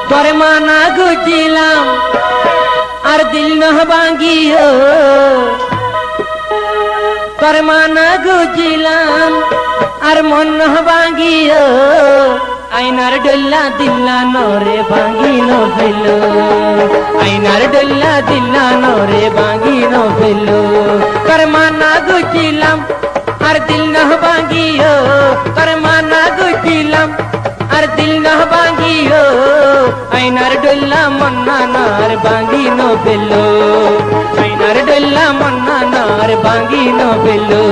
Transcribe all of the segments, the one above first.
তোর মানা গুজিলাম আর দিল না ভাঙ্গিও তোর মানা গুজিলাম আর মন না ভাঙ্গিও আইনার ডল্লা দিল্লা নরে ভাঙ্গি নো ফেলো আইনার ডল্লা দিল্লা নরে ভাঙ্গি নো ফেলো তোর মানা গুজিলাম আর দিল না ভাঙ্গিও তোর মানা গুজিলাম আর দিল না ভাঙ্গিও আইনার ডল্লা মন্না নার ভাঙ্গি নো ফেলো আইনার ডল্লা মন্না নার ভাঙ্গি নো ফেলো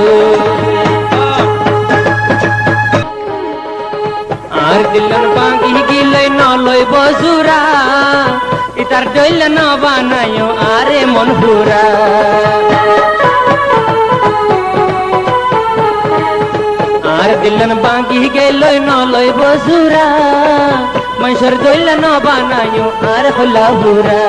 আর দিলন ভাঙ্গি গিলে নলই বজুরা ইতার ডল্লা না বানায়ো আরে মন পুরা আর দিলন ভাঙ্গি গেলে নলই বজুরা মনসর ডল্লা না বানায়ো আর হলা পুরা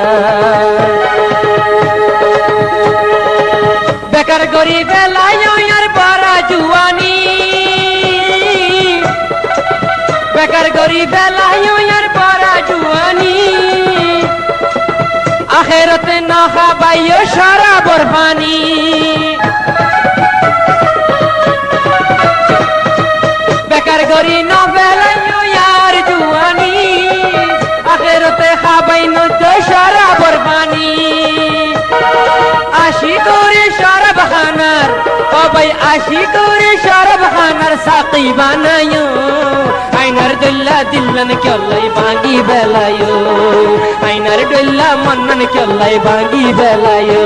বেকার গরিব লায়ো আর বড় জুয়ানি বেকার গরিব লায়ো আর বড় জুয়ানি আখিরাতে না খাবাইও শরাবর পানি বেকার গরি না বেলায়ো আর জুয়ানি আখিরাতে খাবাই না তো শরাবর পানি আশি করে শরাব খানার ও ভাই আশি করে শরাব খানার সাকি বানায়ো আইনার ডল্লা দিল্লান চলাই ভাঙ্গি বেলায়ো আইনার ডল্লা মন্নন চলাই ভাঙ্গি বেলায়ো